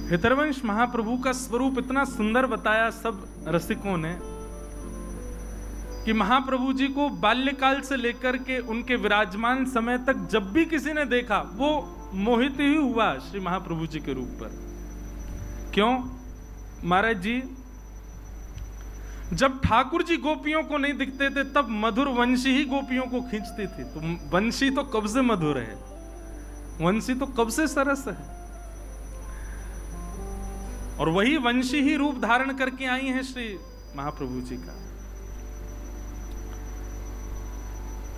हितरवंश महाप्रभु का स्वरूप इतना सुंदर बताया सब रसिकों ने कि महाप्रभु जी को बाल्यकाल से लेकर के उनके विराजमान समय तक जब भी किसी ने देखा वो मोहित ही हुआ श्री महाप्रभु जी के रूप पर। क्यों महाराज जी, जब ठाकुर जी गोपियों को नहीं दिखते थे तब मधुर वंशी ही गोपियों को खींचती थी। तो वंशी तो कब से मधुर है, वंशी तो कब से सरस है, और वही वंशी ही रूप धारण करके आई हैं श्री महाप्रभु जी का।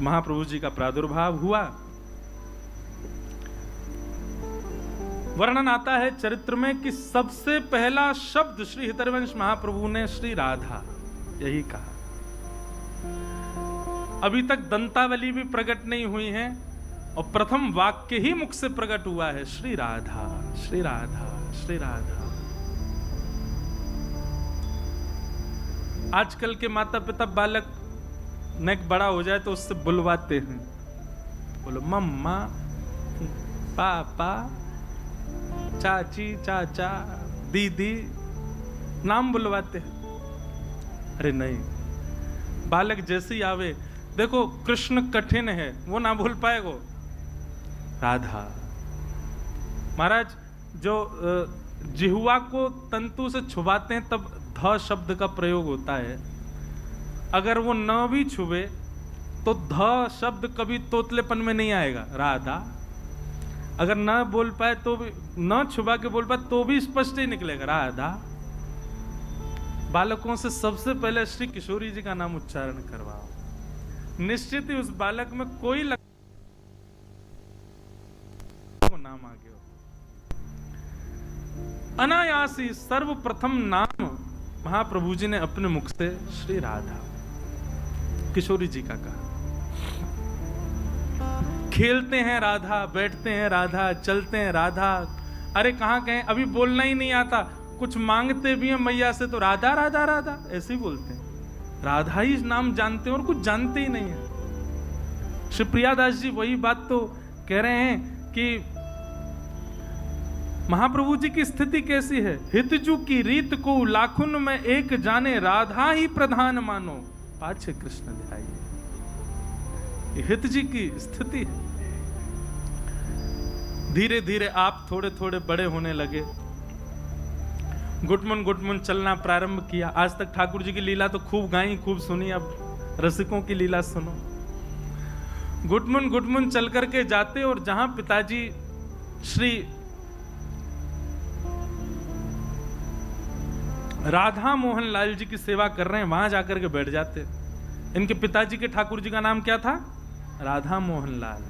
महाप्रभु जी का प्रादुर्भाव हुआ। वर्णन आता है चरित्र में कि सबसे पहला शब्द श्री हितरवंश महाप्रभु ने श्री राधा यही कहा। अभी तक दंतावली भी प्रकट नहीं हुई है और प्रथम वाक्य ही मुख से प्रकट हुआ है, श्री राधा श्री राधा श्री राधा। आजकल के माता पिता बालक नेक बड़ा हो जाए तो उससे बुलवाते हैं, बोलो मम्मा पापा चाची चाचा दीदी, नाम बुलवाते हैं। अरे नहीं, बालक जैसे ही आवे, देखो कृष्ण कठिन है, वो ना भूल पाएगो राधा। महाराज जो जिह्वा को तंतु से छुबाते हैं तब ध शब्द का प्रयोग होता है। अगर वो न भी छुबे तो ध शब्द कभी तोतलेपन में नहीं आएगा, राधा। अगर न बोल पाए तो भी, न छुबा के बोल पाए तो भी स्पष्ट ही निकलेगा, राधा। बालकों से सबसे पहले श्री किशोरी जी का नाम उच्चारण करवाओ, निश्चित ही उस बालक में कोई नाम आ गया। अनायासी सर्वप्रथम नाम महाप्रभु जी ने अपने मुख से श्री राधा किशोरी जी का कहा। खेलते हैं राधा, बैठते हैं राधा, चलते हैं राधा। अरे कहां कहें, अभी बोलना ही नहीं आता, कुछ मांगते भी हैं मैया से तो राधा राधा राधा ऐसे ही बोलते हैं। राधा ही नाम जानते हैं और कुछ जानते ही नहीं है। श्री प्रियादास जी वही बात तो कह रहे हैं कि महाप्रभु जी की स्थिति कैसी है। हितजू की रीत को लाखुन में एक जाने, राधा ही प्रधान मानो पाछे कृष्ण ध्याये। हित जी की स्थिति है। धीरे धीरे आप थोड़े थोड़े बड़े होने लगे, गुटमुन चलना प्रारंभ किया। आज तक ठाकुर जी की लीला तो खूब गाई, खूब सुनी, अब रसिकों की लीला सुनो। गुटमुन चल करके जाते और जहां पिताजी श्री राधा मोहन लाल जी की सेवा कर रहे हैं वहां जाकर के बैठ जाते। इनके पिताजी के ठाकुर जी का नाम क्या था? राधा मोहन लाल।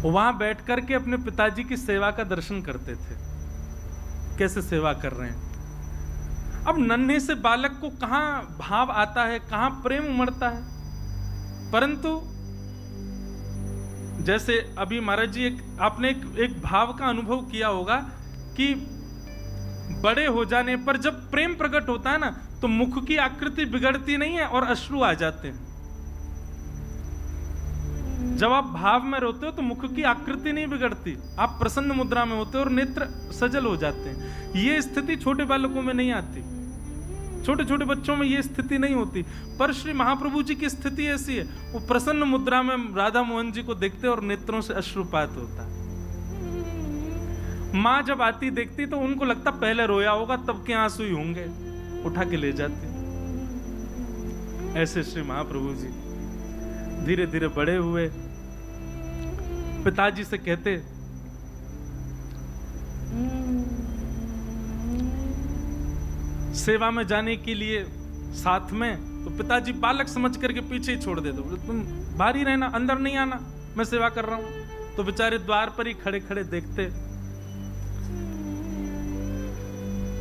वहां बैठ करके अपने पिताजी की सेवा का दर्शन करते थे, कैसे सेवा कर रहे हैं। अब नन्हे से बालक को कहां भाव आता है, कहां प्रेम उमड़ता है। परंतु जैसे अभी महाराज जी आपने एक भाव का अनुभव किया होगा कि बड़े हो जाने पर जब प्रेम प्रकट होता है ना तो मुख की आकृति बिगड़ती नहीं है और अश्रु आ जाते हैं। जब आप भाव में रोते हो तो मुख की आकृति नहीं बिगड़ती, आप प्रसन्न मुद्रा में होते हो और नेत्र सजल हो जाते हैं। ये स्थिति छोटे बालकों में नहीं आती, छोटे छोटे बच्चों में ये स्थिति नहीं होती। पर श्री महाप्रभु जी की स्थिति ऐसी है, वो प्रसन्न मुद्रा में राधा मोहन जी को देखते और नेत्रों से अश्रुपात होता। माँ जब आती देखती तो उनको लगता पहले रोया होगा तब के आंसू ही होंगे, उठा के ले जाते। ऐसे श्री महाप्रभु जी धीरे धीरे बड़े हुए। पिताजी से कहते, सेवा में जाने के लिए साथ में, तो पिताजी बालक समझ करके पीछे ही छोड़ देते, बोले तुम बाहर ही रहना, अंदर नहीं आना, मैं सेवा कर रहा हूं। तो बेचारे द्वार पर ही खड़े खड़े देखते।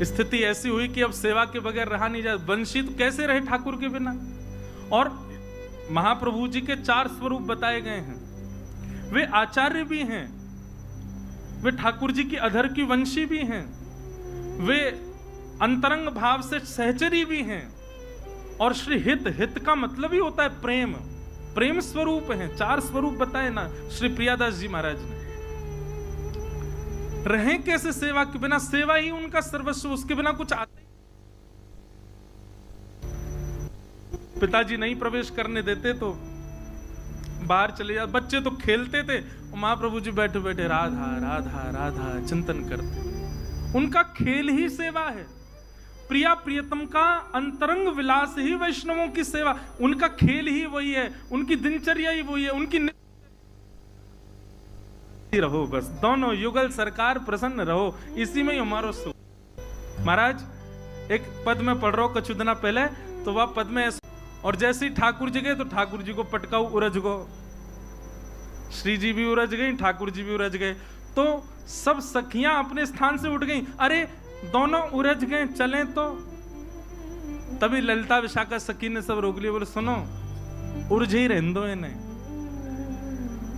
स्थिति ऐसी हुई कि अब सेवा के बगैर रहा नहीं जाए। वंशी तो कैसे रहे ठाकुर के बिना। और महाप्रभु जी के 4 स्वरूप बताए गए हैं। वे आचार्य भी हैं, वे ठाकुर जी की अधर की वंशी भी हैं, वे अंतरंग भाव से सहचरी भी हैं, और श्री हित का मतलब ही होता है प्रेम, प्रेम स्वरूप हैं। 4 स्वरूप बताए ना श्री प्रियादास जी महाराज ने। रहें कैसे सेवा के बिना? सेवा ही उनका सर्वस्व, उसके बिना कुछ आता ही। पिताजी नहीं प्रवेश करने देते तो बाहर चले जाते, बच्चे तो खेलते थे, महाप्रभु जी बैठे बैठे राधा राधा राधा चिंतन करते। उनका खेल ही सेवा है। प्रिया प्रियतम का अंतरंग विलास ही वैष्णवों की सेवा, उनका खेल ही वही है, उनकी दिनचर्या ही वही है, उनकी रहो बस, दोनों युगल सरकार प्रसन्न रहो, इसी में ही हमारा सुख। महाराज एक पद में पढ़ रहा हूं कुछ दिना पहले, तो वह पद में और जैसे ही ठाकुर जी गए तो ठाकुर जी को पटकाऊ उरज गो, श्री जी भी उरज गई, ठाकुर जी भी उरज गए, तो सब सखियां अपने स्थान से उठ गई। अरे दोनों उरज गए, चलें तो। तभी ललिता विशाखा सखी ने सब रोक लिया, बोले सुनो उर्झे ही रहने दो इन्हें।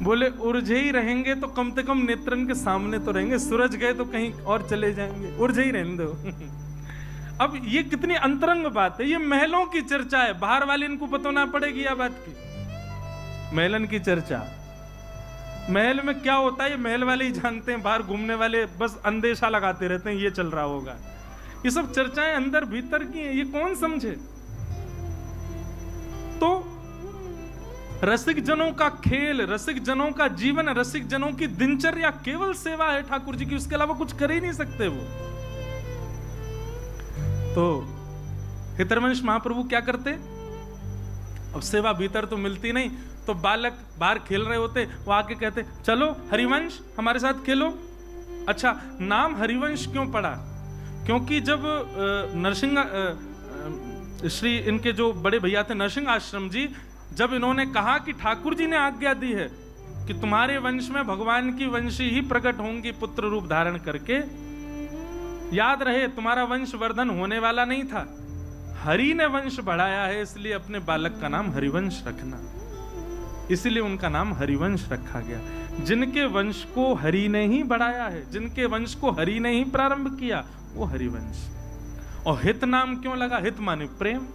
बोले उर्झे ही रहेंगे तो कम से कम नेत्रन के सामने तो रहेंगे, सूरज गए तो कहीं और चले जाएंगे, उर्झे ही रहने दो। अब ये कितनी अंतरंग बात है, ये महलों की चर्चा है, बाहर वाले इनको पता ना पड़ेगी यह बात की। महलन की चर्चा, महल में क्या होता है ये महल वाले ही जानते हैं, बाहर घूमने वाले बस अंदेशा लगाते रहते हैं ये चल रहा होगा। ये सब चर्चाएं अंदर भीतर की हैं, ये कौन समझे। तो रसिक जनों का खेल, रसिक जनों का जीवन, रसिक जनों की दिनचर्या केवल सेवा है ठाकुर जी की, उसके अलावा कुछ कर ही नहीं सकते वो। तो हितरवंश महाप्रभु क्या करते? अब सेवा भीतर तो मिलती नहीं, तो बालक बाहर खेल रहे होते, वो आके कहते चलो हरिवंश हमारे साथ खेलो। अच्छा, नाम हरिवंश क्यों पड़ा? क्योंकि जब नरसिंह श्री इनके जो बड़े भैया थे नरसिंह आश्रम जी, जब इन्होंने कहा कि ठाकुर जी ने आज्ञा दी है कि तुम्हारे वंश में भगवान की वंशी ही प्रकट होंगी पुत्र रूप धारण करके, याद रहे तुम्हारा वंश वर्धन होने वाला नहीं था, हरि ने वंश बढ़ाया है, इसलिए अपने बालक का नाम हरिवंश रखना। इसलिए उनका नाम हरिवंश रखा गया। जिनके वंश को हरि ने ही बढ़ाया है, जिनके वंश को हरि ने ही प्रारंभ किया, वो हरिवंश। और हित नाम क्यों लगा? हित माने प्रेम।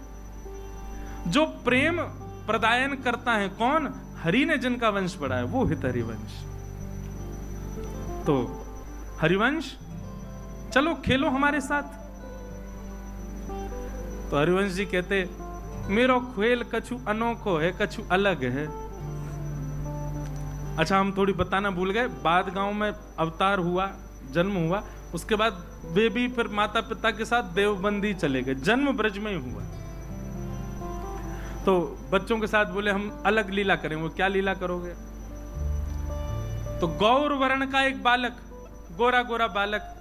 जो प्रेम प्रदायन करता है कौन? हरि ने जिनका वंश बढ़ाया, वो हित हरिवंश। तो हरिवंश चलो खेलो हमारे साथ। तो हरिवंश जी कहते मेरो खेल कछु अनोखो है, कछु अलग है। अच्छा, हम थोड़ी बताना भूल गए, बाद गांव में अवतार हुआ, जन्म हुआ, उसके बाद वे भी फिर माता पिता के साथ देवबंदी चले गए, जन्म ब्रज में ही हुआ। तो बच्चों के साथ बोले हम अलग लीला करें। वो क्या लीला करोगे? तो गौर वर्ण का एक बालक, गोरा गोरा बालक,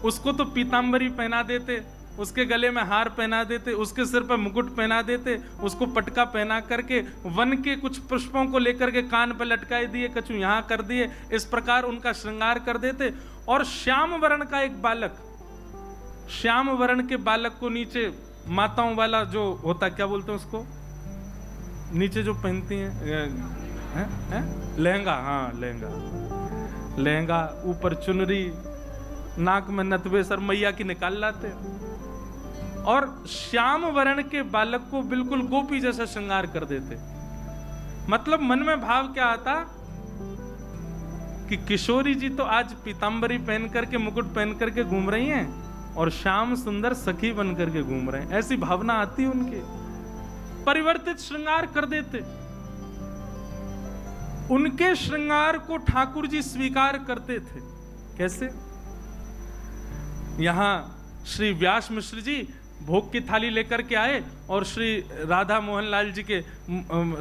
उसको तो पीतांबरी पहना देते, उसके गले में हार पहना देते, उसके सिर पर मुकुट पहना देते, उसको पटका पहना करके वन के कुछ पुष्पों को लेकर के कान पर लटकाए दिए, कछु यहां कर दिए, इस प्रकार उनका श्रृंगार कर देते। और श्याम वर्ण का एक बालक, श्याम वर्ण के बालक को नीचे माताओं वाला जो होता, क्या बोलते हैं उसको, नीचे जो पहनती हैं, लहंगा, हाँ लहंगा, लहंगा, ऊपर चुनरी, नाक में नथवे, सर मैया की निकाल लाते। और श्याम वर्ण के बालक को बिल्कुल गोपी जैसा श्रृंगार कर देते। मतलब मन में भाव क्या आता कि किशोरी जी तो आज पीतांबरी पहन करके, मुकुट पहन करके घूम रही हैं और श्याम सुंदर सखी बन करके घूम रहे हैं, ऐसी भावना आती उनके। परिवर्तित श्रृंगार कर देते। उनके श्रृंगार को ठाकुर जी स्वीकार करते थे। कैसे? यहां श्री व्यास मिश्र जी भोग की थाली लेकर के आए और श्री राधा मोहन लाल जी के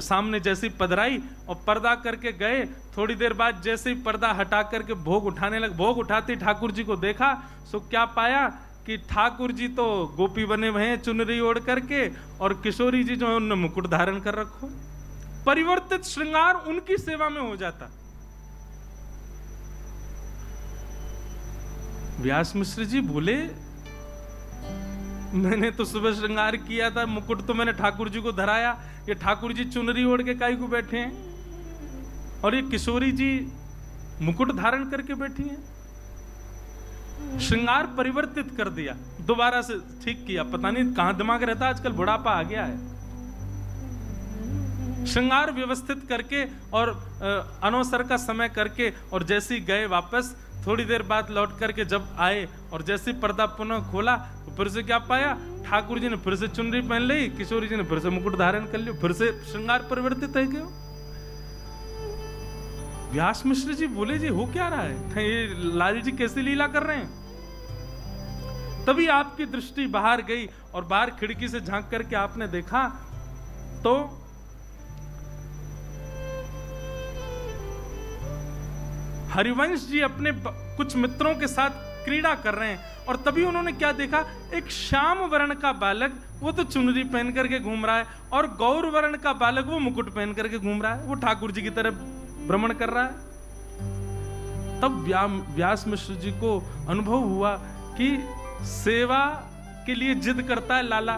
सामने जैसी पधराई और पर्दा करके गए। थोड़ी देर बाद जैसे ही पर्दा हटा करके भोग उठाने लगे, भोग उठाते ठाकुर जी को देखा, सो क्या पाया कि ठाकुर जी तो गोपी बने हुए हैं चुनरी ओढ़ करके, और किशोरी जी जो है उन्होंने मुकुट धारण कर रखो। परिवर्तित श्रृंगार उनकी सेवा में हो जाता। व्यास मिश्र जी बोले मैंने तो सुबह श्रृंगार किया था, मुकुट तो मैंने ठाकुर जी को धराया, ये ठाकुर जी चुनरी ओढ़ के काहे को बैठे हैं, और ये किशोरी जी मुकुट धारण करके बैठी हैं। श्रृंगार परिवर्तित कर दिया, दोबारा से ठीक किया। पता नहीं कहां दिमाग रहता, आजकल बुढ़ापा आ गया है। श्रृंगार व्यवस्थित करके और अनवसर का समय करके, और जैसे गए वापस थोड़ी देर बाद लौट करके जब आए और जैसे पर्दा पुनः खोला तो फिर से क्या पाया, ठाकुर जी ने फिर से चुनरी पहन ली, किशोरी जी ने फिर से मुकुट धारण कर लिया, फिर से श्रृंगार परिवर्तित है क्यों? व्यास मिश्र जी बोले जी हो क्या रहा है, ये लाल जी कैसी लीला कर रहे हैं? तभी आपकी दृष्टि बाहर गई और बाहर खिड़की से झांक करके आपने देखा तो हरिवंश जी अपने कुछ मित्रों के साथ क्रीड़ा कर रहे हैं और तभी उन्होंने क्या देखा, एक श्याम वर्ण का बालक, वो तो चुनरी पहन करके घूम रहा है, और गौर वर्ण का बालक वो मुकुट पहन करके घूम रहा है, वो ठाकुर जी की तरफ भ्रमण कर रहा है। तब व्यास मिश्र जी को अनुभव हुआ कि सेवा के लिए जिद करता है लाला,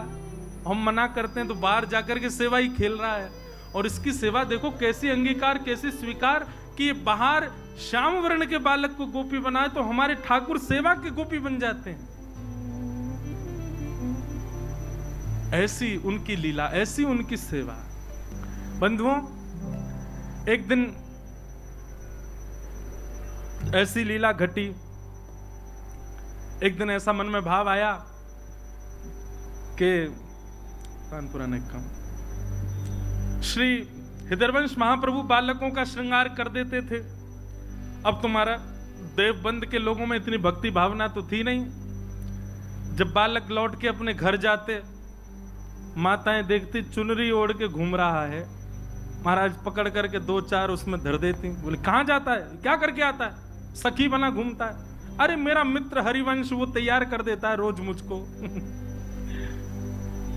हम मना करते हैं तो बाहर जाकर के सेवा ही खेल रहा है, और इसकी सेवा देखो कैसी अंगीकार, कैसी स्वीकार कि बाहर श्याम वर्ण के बालक को गोपी बनाए तो हमारे ठाकुर सेवा के गोपी बन जाते हैं। ऐसी उनकी लीला, ऐसी उनकी सेवा। बंधुओं, एक दिन ऐसी लीला घटी, एक दिन ऐसा मन में भाव आया कि कानपुरा ने कहा, श्री हृदयवंश महाप्रभु बालकों का श्रृंगार कर देते थे, अब तुम्हारा देवबंद के लोगों में इतनी भक्ति भावना तो थी नहीं। जब बालक लौट के अपने घर जाते, माताएं देखती चुनरी ओढ़ के घूम रहा है, महाराज पकड़ करके 2-4 उसमें धर देती, बोले कहां जाता है, क्या करके आता है, सखी बना घूमता है। अरे मेरा मित्र हरिवंश वो तैयार कर देता है रोज मुझको।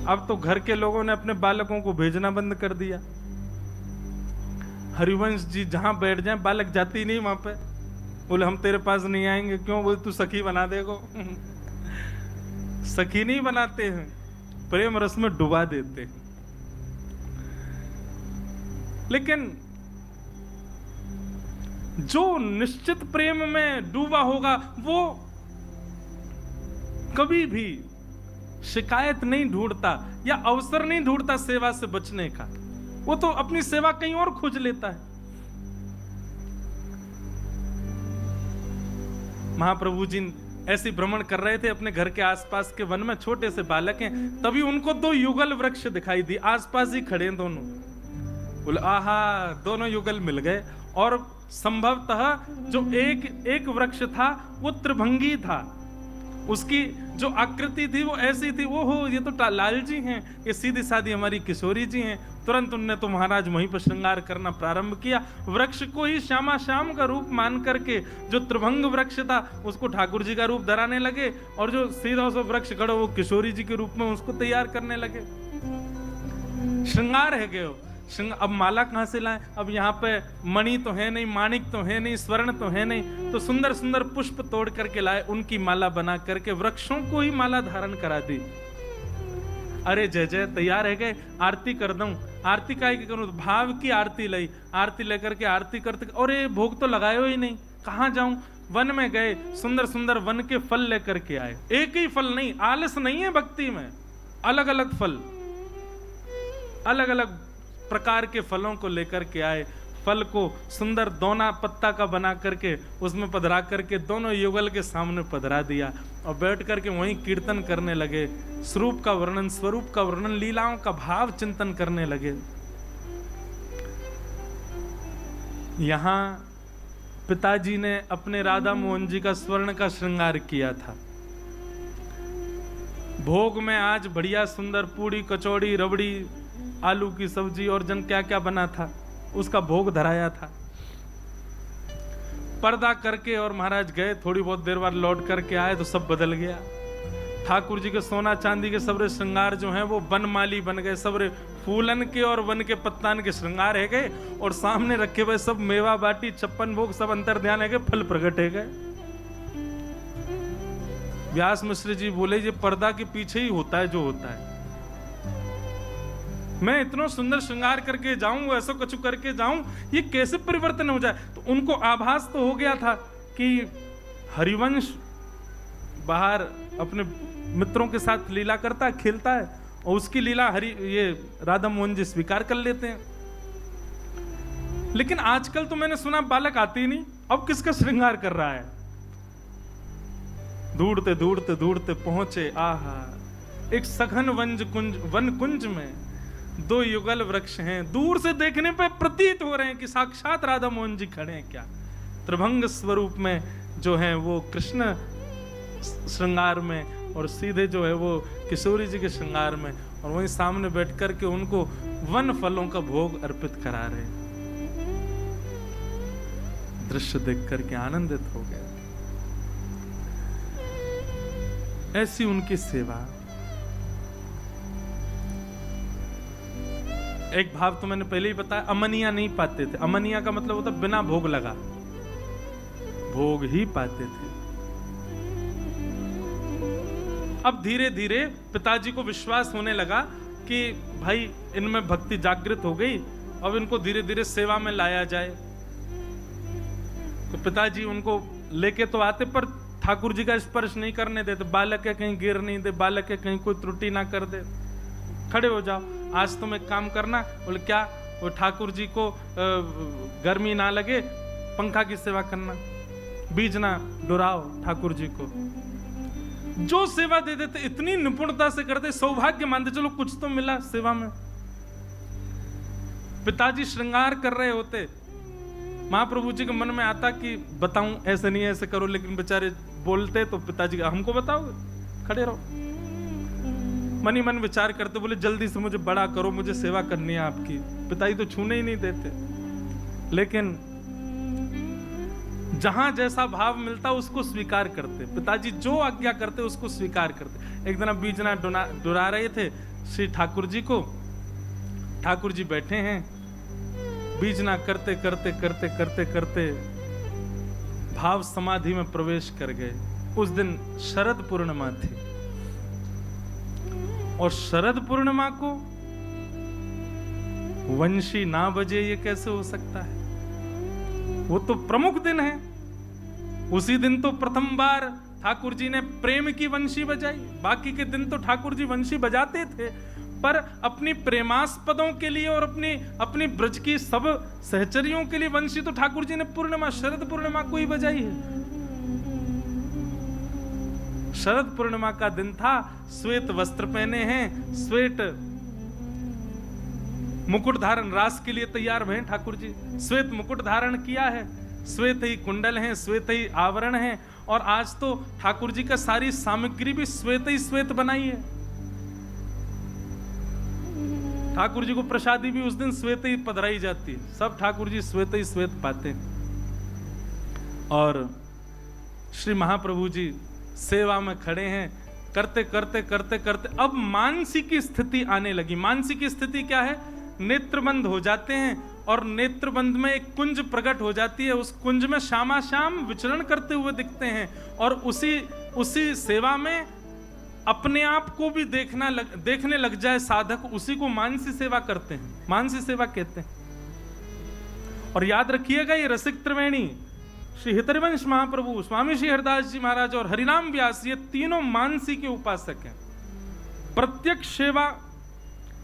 अब तो घर के लोगों ने अपने बालकों को भेजना बंद कर दिया। हरिवंश जी जहां बैठ जाए बालक जाती नहीं वहां पे, बोले हम तेरे पास नहीं आएंगे, क्यों, बोले तू सखी बना देगो। सखी नहीं बनाते हैं, प्रेम रस में डुबा देते हैं। लेकिन जो निश्चित प्रेम में डूबा होगा वो कभी भी शिकायत नहीं ढूंढता या अवसर नहीं ढूंढता सेवा से बचने का, वो तो अपनी सेवा कहीं और खोज लेता है। महाप्रभु जी ऐसे भ्रमण कर रहे थे अपने घर के आसपास के वन में, छोटे से बालक हैं, तभी उनको 2 युगल वृक्ष दिखाई दी, आसपास ही खड़े दोनों। बोले आहा, दोनों युगल मिल गए, और संभवतः जो एक वृक्ष था वो त्रिभंगी था, उसकी जो आकृति थी वो ऐसी थी, वो हो ये तो लाल जी हैं, ये सीधी सादी हमारी किशोरी जी हैं। तुरंत उनने तो महाराज वहीं पर श्रृंगार करना प्रारंभ किया, वृक्ष को ही श्यामा श्याम का रूप मान करके जो त्रिभंग वृक्ष था उसको ठाकुर जी का रूप धराने लगे, और जो सीधा सा वृक्ष खड़ा वो किशोरी जी के रूप में उसको तैयार करने लगे। श्रृंगार है गयो। अब माला कहां से लाएं, अब यहाँ पे मणि तो है नहीं, माणिक तो है नहीं, स्वर्ण तो है नहीं, तो सुंदर सुंदर पुष्प तोड़ करके लाए, उनकी माला बना करके वृक्षों को ही माला धारण करा दी। अरे जय जय, तैयार है गए, आरती कर दूं। आरती काय की करूं, भाव की आरती लाई, आरती लेकर के आरती करते, और ये भोग तो लगायो ही नहीं, कहां जाऊं। वन में गए, सुंदर सुंदर वन के फल लेकर के आए, एक ही फल नहीं, आलस नहीं है भक्ति में, अलग अलग फल, अलग अलग प्रकार के फलों को लेकर के आए, फल को सुंदर दोना पत्ता का बना करके उसमें पधरा करके दोनों युगल के सामने पधरा दिया, और बैठ करके वहीं कीर्तन करने लगे, स्वरूप का वर्णन, स्वरूप का वर्णन, लीलाओं का भाव चिंतन करने लगे। यहां पिताजी ने अपने राधा मोहन जी का स्वर्ण का श्रृंगार किया था। भोग में आज बढ़िया सुंदर पूड़ी, कचौड़ी, रबड़ी, आलू की सब्जी और जन क्या क्या बना था, उसका भोग धराया था। पर्दा करके और महाराज गए, थोड़ी बहुत देर बाद लौट करके आए तो सब बदल गया। ठाकुर जी के सोना चांदी के सबरे श्रृंगार जो हैं वो बनमाली बन गए, सबरे फूलन के और वन के पत्तान के श्रृंगार है गए, और सामने रखे हुए सब मेवा बाटी, 56 भोग, सब अंतर ध्यान है गए, फल प्रकट है गए। व्यास मिश्र जी बोले ये पर्दा के पीछे ही होता है जो होता है। मैं इतना सुंदर श्रृंगार करके जाऊं, ऐसा कुछ करके जाऊं, ये कैसे परिवर्तन हो जाए। तो उनको आभास तो हो गया था कि हरिवंश बाहर अपने मित्रों के साथ लीला करता है, खेलता है, और उसकी लीला ये राधा मोहन जी स्वीकार कर लेते हैं। लेकिन आजकल तो मैंने सुना बालक आते ही नहीं, अब किसका श्रृंगार कर रहा है, दौड़ते दौड़ते दौड़ते पहुंचे आहा एक सघन वन कुंज में 2 युगल वृक्ष हैं। दूर से देखने पे प्रतीत हो रहे हैं कि साक्षात राधा मोहन जी खड़े हैं। क्या त्रिभंग स्वरूप में जो है वो कृष्ण श्रृंगार में, और सीधे जो है वो किशोरी जी के श्रृंगार में, और वहीं सामने बैठ कर के उनको वन फलों का भोग अर्पित करा रहे। दृश्य देख करके आनंदित हो गए। ऐसी उनकी सेवा। एक भाव तो मैंने पहले ही बताया, अमनिया नहीं पाते थे। अमनिया का मतलब होता बिना भोग लगा, भोग ही पाते थे। अब धीरे धीरे पिताजी को विश्वास होने लगा कि भाई इनमें भक्ति जागृत हो गई, अब इनको धीरे धीरे सेवा में लाया जाए। तो पिताजी उनको लेके तो आते, पर ठाकुर जी का स्पर्श नहीं करने देते। बालक के कहीं गिर नहीं दे, बालक के कहीं कोई त्रुटि ना कर दे। खड़े हो जाओ, आज तुम एक काम करना। बोले क्या? वो ठाकुर जी को गर्मी ना लगे, पंखा की सेवा करना, बीज ना डुराओ ठाकुर जी को। जो सेवा दे देते इतनी निपुणता से करते, सौभाग्य मानते, चलो कुछ तो मिला सेवा में। पिताजी श्रृंगार कर रहे होते, महाप्रभु जी के मन में आता कि बताऊं, ऐसे नहीं ऐसे करो, लेकिन बेचारे बोलते तो पिताजी हमको बताओगे, खड़े रहो। मनी मन विचार करते, बोले जल्दी से मुझे बड़ा करो, मुझे सेवा करनी है आपकी। पिताजी तो छूने ही नहीं देते, लेकिन जहां जैसा भाव मिलता उसको स्वीकार करते। पिताजी जो आज्ञा करते उसको स्वीकार करते। एक दिन बीजना डुरा रहे थे श्री ठाकुर जी को। ठाकुर जी बैठे हैं, बीजना करते करते करते करते करते भाव समाधि में प्रवेश कर गए। उस दिन शरद पूर्णिमा थी, और शरद पूर्णिमा को वंशी ना बजे ये कैसे हो सकता है? वो तो प्रमुख दिन है। उसी दिन तो प्रथम बार ठाकुर जी ने प्रेम की वंशी बजाई। बाकी के दिन तो ठाकुर जी वंशी बजाते थे, पर अपनी प्रेमास्पदों के लिए और अपनी ब्रज की सब सहचरियों के लिए वंशी तो ठाकुर जी ने पूर्णिमा, शरद पूर्णिमा को ही बजाई है। शरद पूर्णिमा का दिन था, श्वेत वस्त्र पहने हैं, श्वेत मुकुट धारण, रास के लिए तैयार हुए ठाकुर जी। श्वेत मुकुट धारण किया है, श्वेत ही कुंडल हैं, श्वेत ही आवरण हैं, और आज तो ठाकुर जी का सारी सामग्री भी श्वेत ही श्वेत बनाई है। ठाकुर जी को प्रसादी भी उस दिन श्वेत ही पधराई जाती है। सब ठाकुर जी श्वेत ही श्वेत पाते हैं। और श्री महाप्रभु जी सेवा में खड़े हैं, करते करते करते करते अब मानसी की स्थिति आने लगी। मानसी की स्थिति क्या है? नेत्रबंद हो जाते हैं, और नेत्रबंद में एक कुंज प्रकट हो जाती है। उस कुंज में श्यामा श्याम विचरण करते हुए दिखते हैं, और उसी सेवा में अपने आप को भी देखने लग जाए साधक, उसी को मानसी सेवा करते हैं, मानसी सेवा कहते हैं। और याद रखिएगा, ये रसिक त्रिवेणी श्री हितरिवंश महाप्रभु, स्वामी श्री हरिदास जी महाराज और हरिनाम व्यास, ये तीनों मानसी के उपासक हैं। प्रत्यक्ष सेवा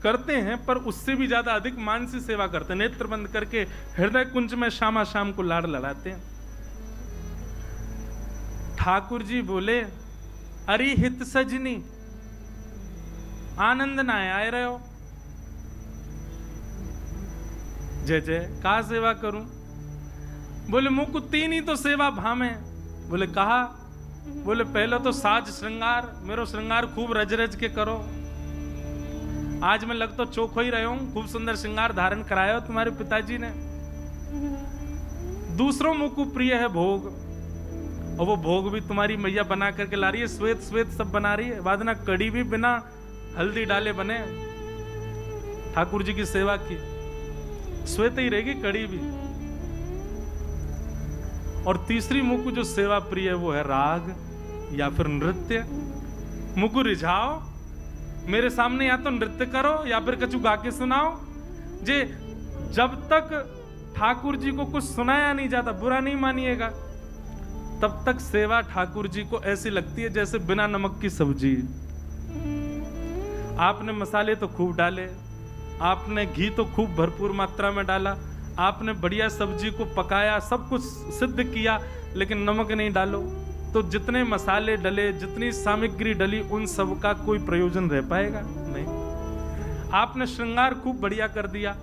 करते हैं, पर उससे भी ज्यादा अधिक मानसी सेवा करते हैं। नेत्र बंद करके हृदय कुंज में श्यामा श्याम को लाड़ लड़ाते हैं। ठाकुर जी बोले, अरे हित सजनी, आनंद ना आए रहे हो, जय जय का सेवा करूं? बोले मुझको 3 ही तो सेवा भामे। बोले कहा? बोले पहले तो साज श्रृंगार, मेरो श्रृंगार खूब रज रज के करो। आज मैं लग तो चौक हो ही रहे हूं, खूब सुंदर श्रृंगार धारण कराया हो तुम्हारे पिताजी ने। दूसरों मुझको प्रिय है भोग, और वो भोग भी तुम्हारी मैया बना करके ला रही है, श्वेत श्वेत सब बना रही है। वादना कड़ी भी बिना हल्दी डाले बने, ठाकुर जी की सेवा की, श्वेत ही रहेगी कड़ी भी। और तीसरी मुझको जो सेवा प्रिय है वो है राग या फिर नृत्य। मुझको रिझाओ, मेरे सामने या तो नृत्य करो या फिर कछु गा के सुनाओ। जे जब तक ठाकुर जी को कुछ सुनाया नहीं जाता, बुरा नहीं मानिएगा, तब तक सेवा ठाकुर जी को ऐसी लगती है जैसे बिना नमक की सब्जी। आपने मसाले तो खूब डाले, आपने घी तो खूब भरपूर मात्रा में डाला, आपने बढ़िया सब्जी को पकाया, सब कुछ सिद्ध किया, लेकिन नमक नहीं डालो तो जितने मसाले डले, जितनी सामग्री डली, उन सब का कोई प्रयोजन रह पाएगा नहीं। आपने श्रृंगार खूब बढ़िया कर दिया,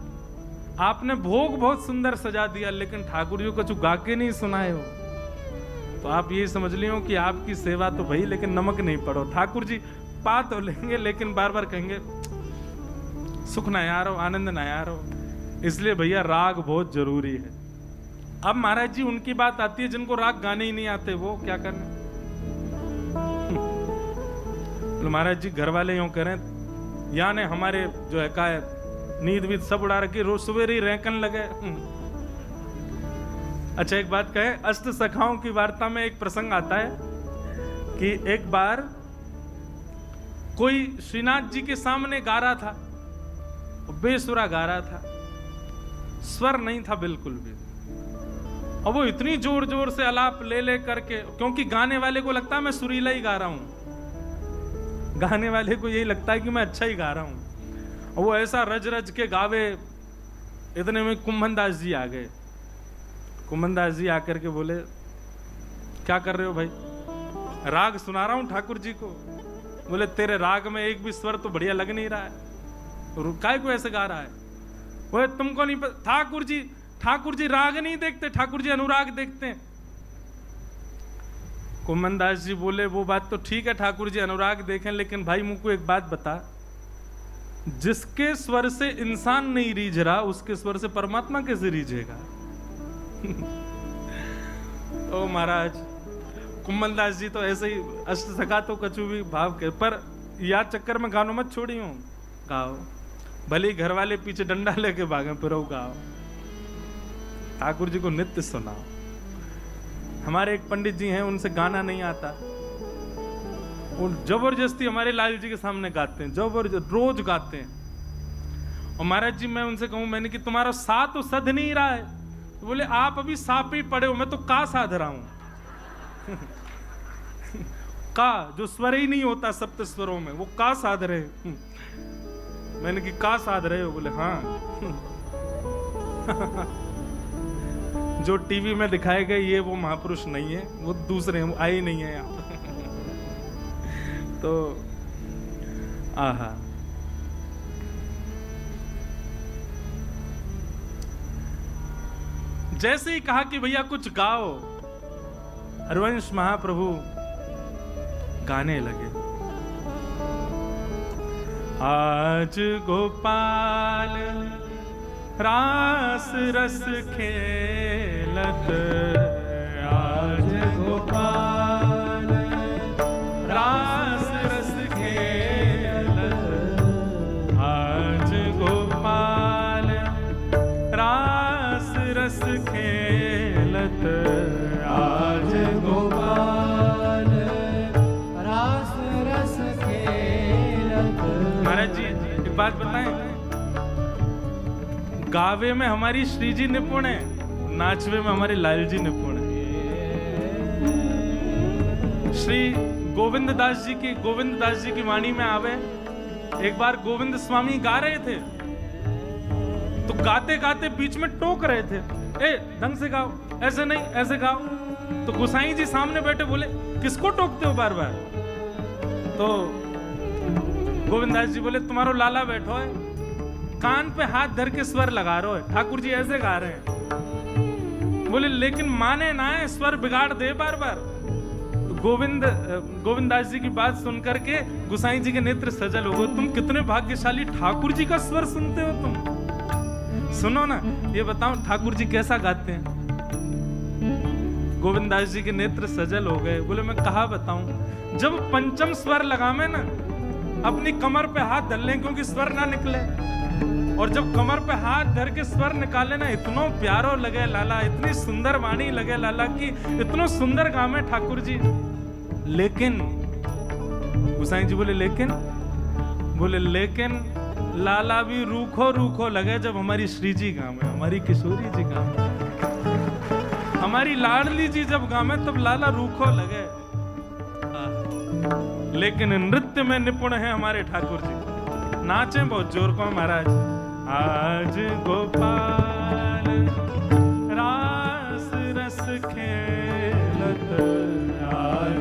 आपने भोग बहुत सुंदर सजा दिया, लेकिन ठाकुर जी को कुछ गा के नहीं सुनाए हो, तो आप ये समझ लियो कि आपकी सेवा तो भई, लेकिन नमक नहीं पड़ो। ठाकुर जी पा तो लेंगे, लेकिन बार बार कहेंगे सुख ना यार हो, आनंद ना यार हो। इसलिए भैया राग बहुत जरूरी है। अब महाराज जी उनकी बात आती है जिनको राग गाने ही नहीं आते, वो क्या करने। तो महाराज जी घर वाले यूं करें, या ने हमारे जो है का नींद वीद सब उड़ा रखी, रोज सवेरे ही रैंकन लगे। अच्छा एक बात कहे, अष्ट सखाओं की वार्ता में एक प्रसंग आता है कि एक बार कोई श्रीनाथ जी के सामने गा रहा था, बेसुरा गा रहा था, स्वर नहीं था बिल्कुल भी, और वो इतनी जोर जोर से आलाप ले ले करके, क्योंकि गाने वाले को लगता है मैं सुरीला ही गा रहा हूं, गाने वाले को यही लगता है कि मैं अच्छा ही गा रहा हूं, और वो ऐसा रज रज के गावे। इतने में कुंभन दास जी आ गए। कुंभन दास जी आकर के बोले क्या कर रहे हो भाई? राग सुना रहा हूं ठाकुर जी को। बोले तेरे राग में एक भी स्वर तो बढ़िया लग नहीं रहा है, काय को ऐसे गा रहा है? वो तुमको नहीं पता, ठाकुर जी राग नहीं देखते, ठाकुर जी अनुराग देखते हैं। कुंभन दास जी बोले वो बात तो ठीक है, ठाकुर जी अनुराग देखें, लेकिन भाई मुझको एक बात बता, जिसके स्वर से इंसान नहीं रीझ रहा, उसके स्वर से परमात्मा कैसे रीझेगा? तो महाराज कुंभन दास जी तो ऐसे ही अष्ट सखा तो कछु भी भाव के, पर याद चक्कर में गानों मत छोड़ी हूं, गाओ भले ही घर वाले पीछे डंडा लेके भागे, फिर गाओ, ठाकुर जी को नित्य सुनाओ। हमारे एक पंडित जी हैं, उनसे गाना नहीं आता, वो जबरदस्ती हमारे लाल जी के सामने गाते हैं, जबरदस्त रोज गाते हैं। और महाराज जी मैं उनसे कहूं, मैंने कि तुम्हारा सा तो सध नहीं रहा है, तो बोले आप अभी सा पे ही पड़े हो, मैं तो का साध रहा हूं। का जो स्वर ही नहीं होता सप्त स्वरों में, वो का साध रहे। मैंने कि का साध रहे हो? बोले हाँ। जो टीवी में दिखाए गए ये वो महापुरुष नहीं है, वो दूसरे हैं, वो आए नहीं है यहाँ। तो आहा, जैसे ही कहा कि भैया कुछ गाओ, हरवंश महाप्रभु गाने लगे। आज गोपाल रास रस खेलत, आज गोपाल रास रस खेलत, आज गोपाल रास रस खेलत, आज गोपाल रास रस खेलत। महाराज जी एक बात बताएं, गावे में हमारी श्री जी निपुण है, नाचवे में हमारे लाल जी निपुण है। श्री गोविंद दास जी की वाणी में आवे, एक बार गोविंद स्वामी गा रहे थे, तो गाते गाते बीच में टोक रहे थे, ए ढंग से गाओ, ऐसे नहीं ऐसे गाओ। तो गोसाई जी सामने बैठे, बोले किसको टोकते हो बार बार? तो गोविंद दास जी बोले तुम्हारो लाला बैठो है, कान पे हाथ धर के स्वर लगा रहे हो, ठाकुर जी ऐसे गा रहे हैं। बोले लेकिन माने ना है, स्वर बिगाड़ दे बार बार। तो गोविंद दास जी की बात सुनकर के गुसाई जी के नेत्र सजल हो गए। तुम कितने भाग्यशाली, ठाकुर जी का स्वर सुनते हो तुम। सुनो ना, ये बताओ ठाकुर जी कैसा गाते हैं? गोविंद दास जी के नेत्र सजल हो गए। बोले मैं कहा बताऊं, जब पंचम स्वर लगावे ना, अपनी कमर पे हाथ धर लें क्योंकि स्वर ना निकले, और जब कमर पे हाथ धर के स्वर निकाले ना, इतनो प्यारो लगे लाला, इतनी सुंदर वाणी लगे लाला की इतनो सुंदर गावे ठाकुर जी। लेकिन गुसाई जी बोले लेकिन लाला भी रूखो रूखो लगे जब हमारी श्री जी गावे, हमारी किशोरी जी गावे, हमारी लाडली जी जब गावे तब लाला रूखो लगे। लेकिन नृत्य में निपुण है हमारे ठाकुर जी, नाचे बहुत जोर को महाराज। आज गोपाल रास रस खेलत, आज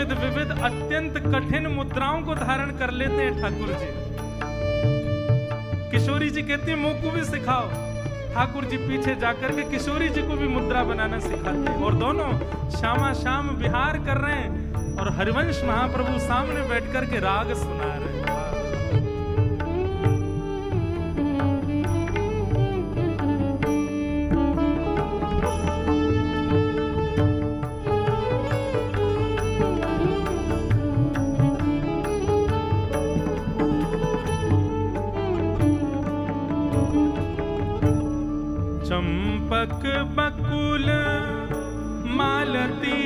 विविध विविध अत्यंत कठिन मुद्राओं को धारण कर लेते हैं ठाकुर जी। किशोरी जी कहती है मुंह को भी सिखाओ। ठाकुर जी पीछे जाकर के किशोरी जी को भी मुद्रा बनाना सिखाते हैं और दोनों शामा शाम विहार कर रहे हैं और हरिवंश महाप्रभु सामने बैठकर के राग सुना रहे हैं। चंपक बकुल मालती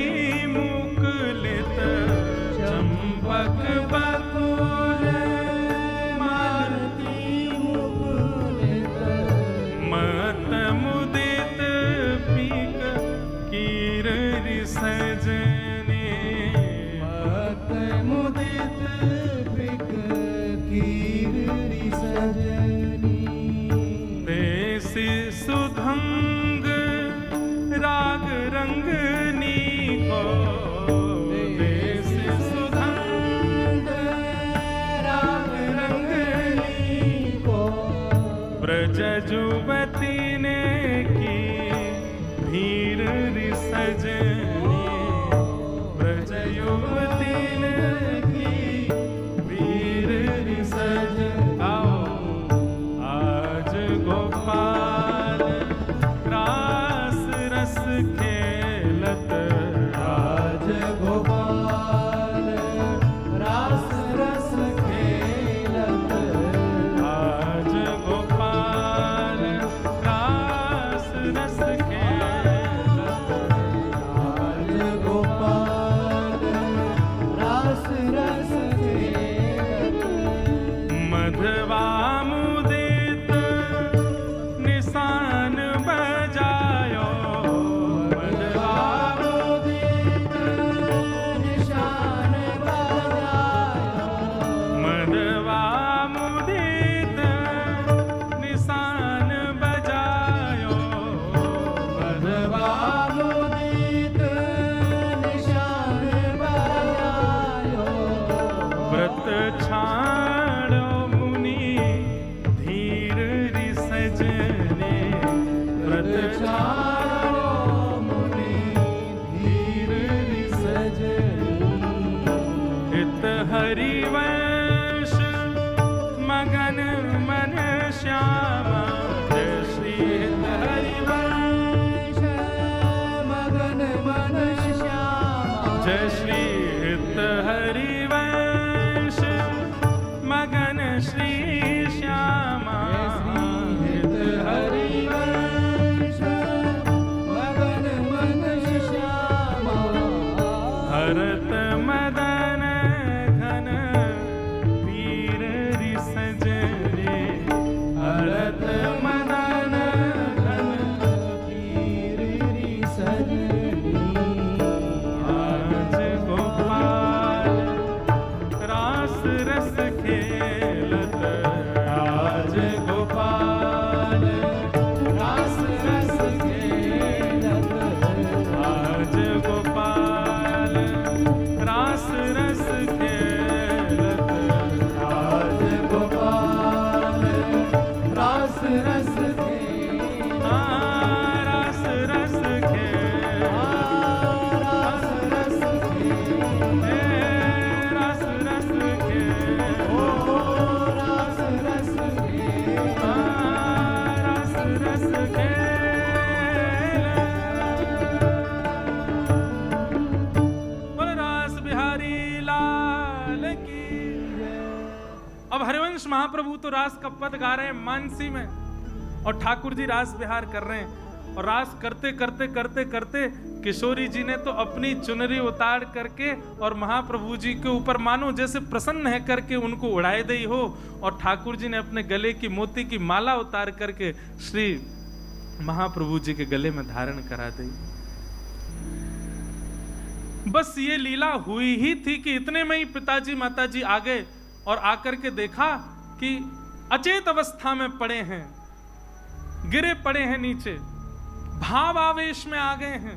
मुकुलित, चंपक बकुल मालती मुकुलित, मत मुदित पीक कीररि सजने, मत मुदित पीक कीररि सजनी, देसी सुधंग राग रंगनी को, देसी सुधंग राग रंगनी को, ब्रज जुवती ने की धीर रि सजनी, ब्रज युवती ने की धीर रि सजनी। आज गोपाल रास रस खेलत, आज गोपाल रास रस खेलत, आज गोपाल रास रस खेलत, आज गोपाल रास रस खेलत, मधवा मुदित निशान बजायो, मधवा मुदित निशान बजायो, मधवा मुदित निशान बजायो, मधवा मुदित निशान बजायो, व्रत छाड़ो मुनि धीर रि सजने, व्रत छाड़ो मुनि धीर रि सजनी, हित हरिवंश मगन मन श्यामा, जय श्री हित हरिवंश मगन मन श्यामा, जय श्री हित हरिवंश मगन श्री श्यामा, हित हरिवंश मगन मन श्यामा, हरत मदन घन वीर रि सजने, हरत मदन घन वीर रि सजनी, आज गोपाल रास रस खेलत, आज गोपाल रास रस खेलत, आज गोपाल रास रस खेलत, आज गोपाल रास रस खेलत, रास रस खेलत, रास रस खेलत, रास रस खेलत, रास रस खेलत, रास रस खेलत। बोलो रास बिहारी लाल की जय। अब हरिवंश महाप्रभु तो रास का पद गा रहे हैं मानसी में और ठाकुर जी रास बिहार कर रहे हैं और रास करते करते करते करते किशोरी जी ने तो अपनी चुनरी उतार करके और महाप्रभु जी के ऊपर मानो जैसे प्रसन्न है करके उनको उड़ाए दी हो और ठाकुर जी ने अपने गले की मोती की माला उतार करके श्री महाप्रभु जी के गले में धारण करा दी। बस ये लीला हुई ही थी कि इतने में ही पिताजी माताजी आ गए और आकर के देखा कि अचेत अवस्था में पड़े हैं, गिरे पड़े हैं नीचे, भाव आवेश में आ गए हैं।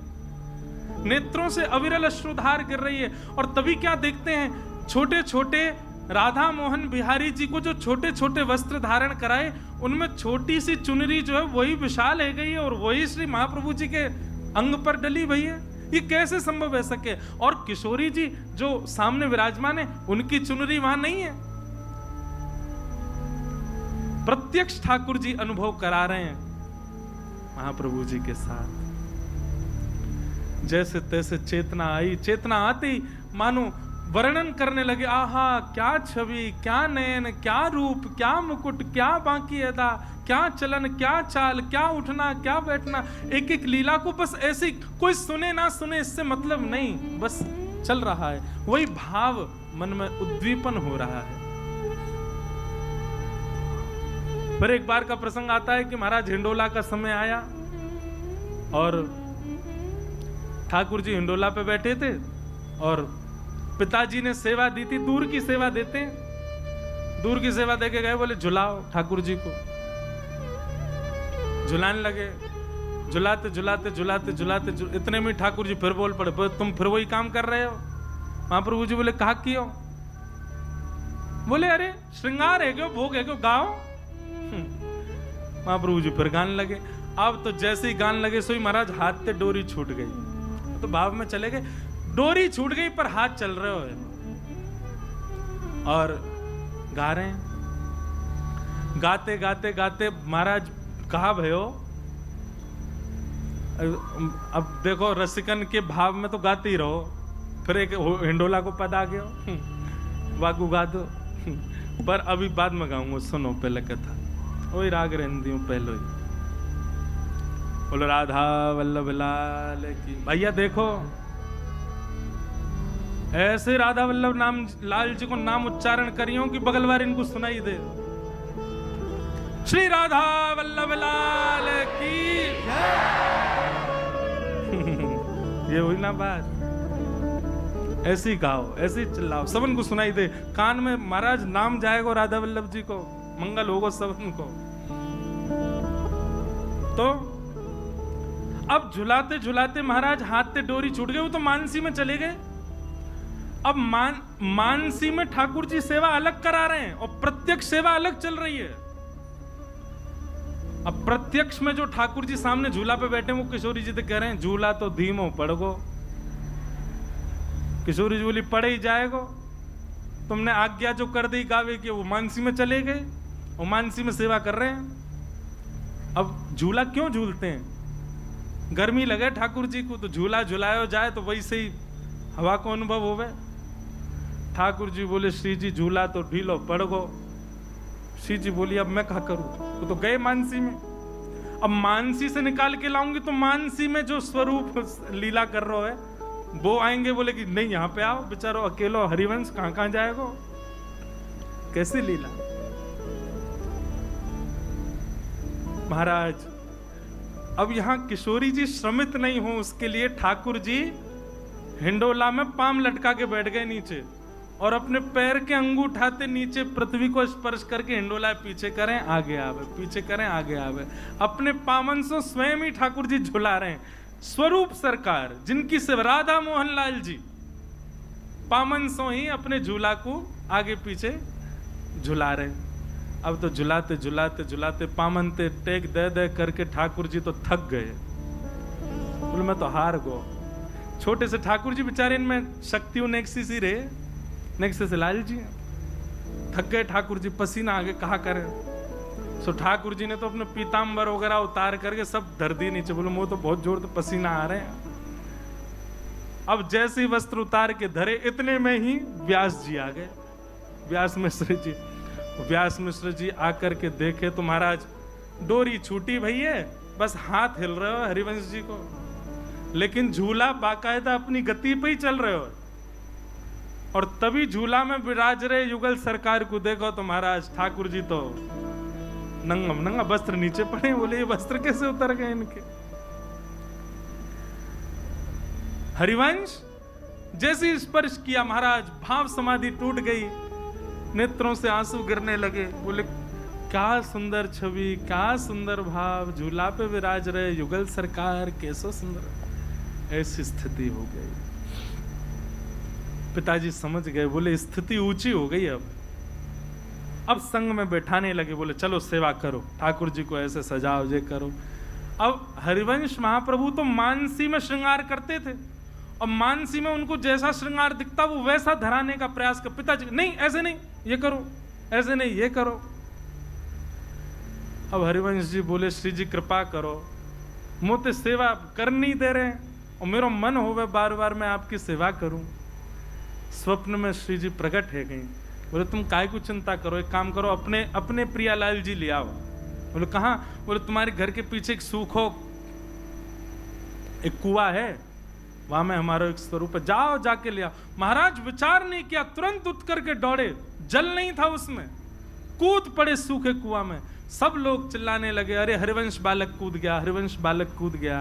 नेत्रों से अविरल अश्रुधार गिर रही है। और तभी क्या देखते हैं, छोटे छोटे राधा मोहन बिहारी जी को जो छोटे छोटे वस्त्र धारण कराए, उनमें छोटी सी चुनरी जो है वही विशाल है गई है और वही श्री महाप्रभु जी के अंग पर डली भई है। ये कैसे संभव है सके? और किशोरी जी जो सामने विराजमान है, उनकी चुनरी वहां नहीं है। प्रत्यक्ष ठाकुर जी अनुभव करा रहे हैं महाप्रभु जी के साथ। जैसे तैसे चेतना आई, चेतना आती मानो वर्णन करने लगे, आहा क्या छवि, क्या नयन, क्या रूप, क्या मुकुट, क्या बांकी अदा, क्या चलन, क्या चाल, क्या उठना, क्या बैठना। एक एक लीला को बस ऐसे कोई सुने ना सुने इससे मतलब नहीं, बस चल रहा है, वही भाव मन में उद्दीपन हो रहा है। फिर एक बार का प्रसंग आता है कि महाराज हिंडोला का समय आया और ठाकुर जी हिंडोला पे बैठे थे और पिताजी ने सेवा दी थी, दूर की सेवा देते हैं, दूर की सेवा देके गए, बोले झुलाओ ठाकुर जी को। झुलाने लगे, झुलाते झुलाते झुलाते झुलाते इतने में ठाकुर जी फिर बोल पड़े, तुम फिर वही काम कर रहे हो। महाप्रभु जी बोले कहा कियो? बोले अरे श्रृंगार है क्यों, भोग है क्यों, गाओ। महाप्रभु जी फिर गाने लगे। अब तो जैसे ही गाने लगे सोई महाराज हाथ से डोरी छूट गई, तो भाव में चले गए, डोरी छूट गई पर हाथ चल रहे हो और गा रहे हैं। गाते गाते गाते महाराज कहा भयो, अब देखो रसिकन के भाव में तो गाते ही रहो, फिर एक हिंडोला को पद आ गया, वागू गा दो। पर अभी बाद में गाऊंगा, सुनो पहले कथा। वही राग रहती हूँ पहले ही। बोलो राधा वल्लभ लाल की। भैया देखो ऐसे राधा वल्लभ नाम लाल जी को नाम उच्चारण करियो कि बगल वाले इनको सुनाई दे, श्री राधा वल्लभ लाल की। ये हुई ना बात, ऐसी गाओ, ऐसी चिल्लाओ, सबन को सुनाई दे, कान में महाराज नाम जाएगा राधा वल्लभ जी को, मंगल होगा सबन को। तो अब झुलाते झुलाते महाराज हाथ से डोरी छूट गई, वो तो मानसी में चले गए। अब मानसी में ठाकुर जी सेवा अलग करा रहे हैं और प्रत्यक्ष सेवा अलग चल रही है। अब प्रत्यक्ष में जो ठाकुर जी सामने झूला पे बैठे, वो किशोरी जी तो कह रहे हैं झूला तो धीमो पड़गो। किशोरी जी बोली पड़े ही जाएगो, तुमने आज्ञा जो कर दी गावे की, वो मानसी में चले गए और मानसी में सेवा कर रहे हैं। अब झूला क्यों झूलते हैं? गर्मी लगे ठाकुर जी को तो झूला झुलाया जाए तो वैसे ही हवा को अनुभव होवे। ठाकुर जी बोले श्री जी झूला तो ढीलो पड़ गो। श्री जी बोली अब मैं क्या करूं, तो गए मानसी में। अब मानसी से निकाल के लाऊंगी तो मानसी में जो स्वरूप लीला कर रहा है वो आएंगे, बोले कि नहीं यहाँ पे आओ, बेचारो अकेलो हरिवंश कहां कहां जाएगा, कैसी लीला। महाराज अब यहां किशोरी जी श्रमित नहीं हो, उसके लिए ठाकुर जी हिंडोला में पाम लटका के बैठ गए नीचे और अपने पैर के अंगूठाते नीचे पृथ्वी को स्पर्श करके हिंडोला पीछे करें आगे आवे, पीछे करें आगे आवे। अपने पावन से स्वयं ही ठाकुर जी झुला रहे हैं। स्वरूप सरकार जिनकी से राधा मोहन लाल जी पामन सो ही अपने झूला को आगे पीछे झुला रहे हैं। अब तो झुलाते झुलाते झुलाते पामन ते टेक दे दे करके ठाकुर जी तो थक गए, बोले मैं तो हार गो। छोटे से ठाकुर जी बेचारे, इनमें शक्ति नेक्सी सी रहे, नेक्से से लाल जी थक गए। ठाकुर जी पसीना आगे कहा करे, सो ठाकुर जी ने तो अपने पीताम्बर वगैरह उतार करके सब धर दिए नीचे, बोले वो तो बहुत जोर तो पसीना आ रहे हैं। अब जैसे ही वस्त्र उतार के धरे, इतने में ही व्यास जी आ गए। व्यास मिश्र जी आकर के देखे तो महाराज डोरी छूटी भैया, बस हाथ हिल रहे हो हरिवंश जी को, लेकिन झूला बाकायदा अपनी गति पे ही चल रहे हो। और तभी झूला में विराज रहे युगल सरकार को देखो तो महाराज ठाकुर जी तो नंगम नंगा वस्त्र नीचे पड़े। बोले ये वस्त्र कैसे उतर गए इनके। हरिवंश जैसे स्पर्श किया महाराज भाव समाधि टूट गई, नेत्रों से आंसू गिरने लगे। बोले क्या सुंदर छवि, क्या सुंदर भाव, झूला पे विराज रहे युगल सरकार, कैसो सुंदर। ऐसी स्थिति हो गई। पिताजी समझ गए, बोले स्थिति ऊंची हो गई। अब संग में बैठाने लगे, बोले चलो सेवा करो, ठाकुर जी को ऐसे सजाओ, ये करो। अब हरिवंश महाप्रभु तो मानसी में श्रृंगार करते थे, और मानसी में उनको जैसा श्रृंगार दिखता वो वैसा धराने का प्रयास कर। पिताजी नहीं, ऐसे नहीं, ये करो, ऐसे नहीं, ये करो। अब हरिवंश जी बोले श्री जी कृपा करो, मुझे सेवा कर नहीं दे रहे और मेरा मन होवे बार बार मैं आपकी सेवा करूं। स्वप्न में श्री जी प्रकट है गई, बोले तुम काय को चिंता करो, एक काम करो, अपने अपने प्रियालाल जी ले आओ। बोले कहाँ? बोले तुम्हारे घर के पीछे एक सूखो एक कुआं है, वहां में हमारा एक स्वरूप है, जाओ जाके ले आओ। महाराज विचार नहीं किया, तुरंत उठ करके दौड़े, जल नहीं था उसमें, कूद पड़े सूखे कुआं में। सब लोग चिल्लाने लगे, अरे हरिवंश बालक कूद गया, हरिवंश बालक कूद गया।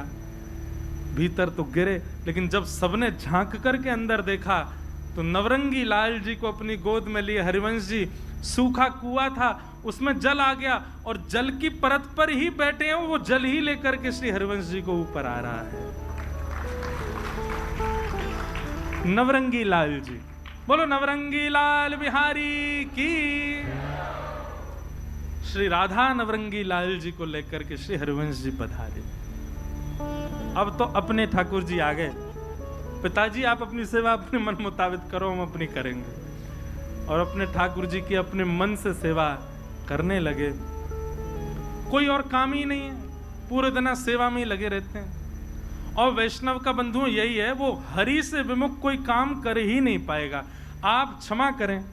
भीतर तो गिरे, लेकिन जब सबने झांक करके अंदर देखा तो नवरंगी लाल जी को अपनी गोद में लिए हरिवंश जी, सूखा कुआं था उसमें जल आ गया और जल की परत पर ही बैठे हैं, वो जल ही लेकर के श्री हरिवंश जी को ऊपर आ रहा है। नवरंगी लाल जी, बोलो नवरंगी लाल बिहारी की। श्री राधा नवरंगी लाल जी को लेकर के श्री हरिवंश जी पधारे। अब तो अपने ठाकुर जी आ गए, पिताजी आप अपनी सेवा अपने मन मुताबिक करो, हम अपनी करेंगे। और अपने ठाकुर जी की अपने मन से सेवा करने लगे। कोई और काम ही नहीं है, पूरे दिन सेवा में ही लगे रहते हैं। और वैष्णव का बंधु यही है, वो हरि से विमुख कोई काम कर ही नहीं पाएगा। आप क्षमा करें,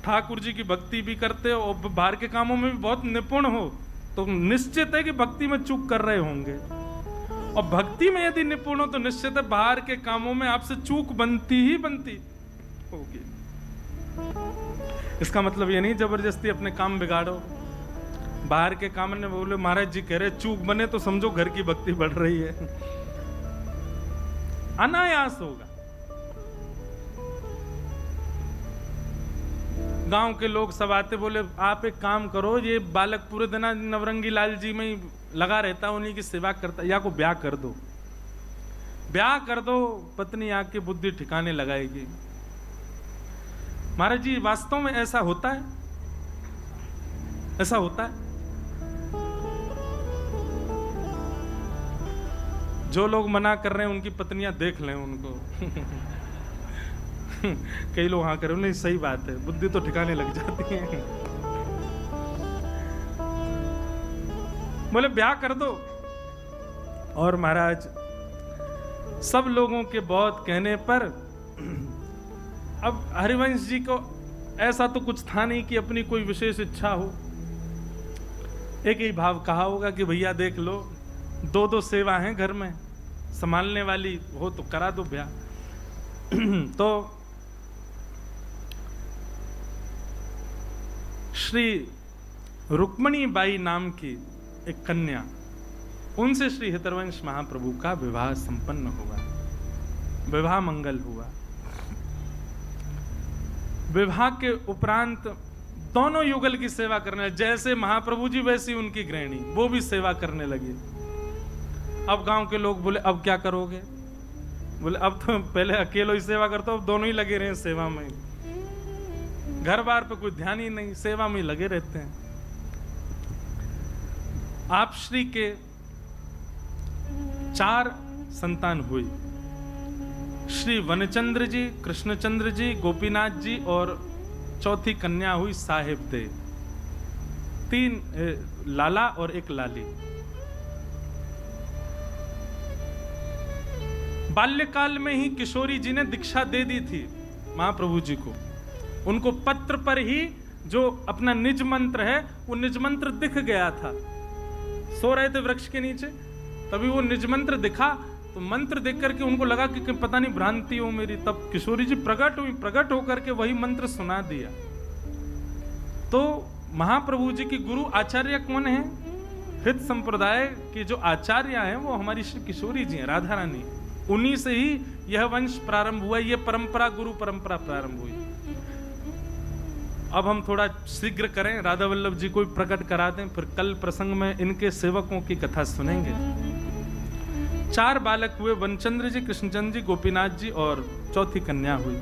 ठाकुर जी की भक्ति भी करते हो और बाहर के कामों में भी बहुत निपुण हो, तो निश्चित है कि भक्ति में चूक कर रहे होंगे। और भक्ति में यदि निपुण हो तो निश्चित है बाहर के कामों में आपसे चूक बनती ही बनती होगी। इसका मतलब ये नहीं जबरदस्ती अपने काम बिगाड़ो। बाहर के काम ने बोले महाराज जी कह रहे चूक बने तो समझो घर की भक्ति बढ़ रही है, अनायास होगा। गांव के लोग सब आते, बोले आप एक काम करो, ये बालक पूरे दिन नवरंगी लाल जी में ही लगा रहता, उन्हीं की सेवा करता, या को ब्याह कर दो, ब्याह कर दो, पत्नी आके बुद्धि ठिकाने लगाएगी। महाराज जी वास्तव में ऐसा होता है, ऐसा होता है। जो लोग मना कर रहे हैं उनकी पत्नियां देख लें उनको। कई लोग हाँ करें, नहीं सही बात है, बुद्धि तो ठिकाने लग जाती है। बोले ब्याह कर दो। और महाराज सब लोगों के बहुत कहने पर अब हरिवंश जी को ऐसा तो कुछ था नहीं कि अपनी कोई विशेष इच्छा हो। एक ही भाव कहा होगा कि भैया देख लो, दो दो सेवा हैं घर में, संभालने वाली हो तो करा दो ब्याह। तो श्री रुक्मणी बाई नाम की एक कन्या, उनसे श्री हितरवंश महाप्रभु का विवाह संपन्न हुआ, विवाह मंगल हुआ। विवाह के उपरांत दोनों युगल की सेवा करने, जैसे महाप्रभु जी वैसी उनकी गृहिणी, वो भी सेवा करने लगी। अब गांव के लोग बोले अब क्या करोगे? बोले अब तो पहले अकेलो ही सेवा करते हो, अब दोनों ही लगे रहे सेवा में, घर बार पे कोई ध्यान ही नहीं, सेवा में लगे रहते हैं। आप श्री के 4 संतान हुई, श्री वनचंद्र जी, कृष्णचंद्र जी, गोपीनाथ जी, और चौथी कन्या हुई साहेब दे। 3 लाला और 1 लाली। बाल्यकाल में ही किशोरी जी ने दीक्षा दे दी थी महाप्रभु जी को। उनको पत्र पर ही जो अपना निज मंत्र है वो निज मंत्र दिख गया था। सो रहे थे वृक्ष के नीचे, तभी वो निज मंत्र दिखा, तो मंत्र देख करके उनको लगा कि पता नहीं भ्रांति हो मेरी। तब किशोरी जी प्रकट हुई, प्रकट होकर के वही मंत्र सुना दिया। तो महाप्रभु जी की गुरु आचार्य कौन है? हित संप्रदाय के जो आचार्य हैं वो हमारी श्री किशोरी जी हैं, राधा रानी। उन्हीं से ही यह वंश प्रारंभ हुआ, यह परंपरा, गुरु परंपरा प्रारंभ हुई। अब हम थोड़ा शीघ्र करें, राधा वल्लभ जी को प्रकट करा दें, फिर कल प्रसंग में इनके सेवकों की कथा सुनेंगे। 4 बालक हुए, बनचंद्र जी, कृष्णचंद्र जी, गोपीनाथ जी और चौथी कन्या हुई।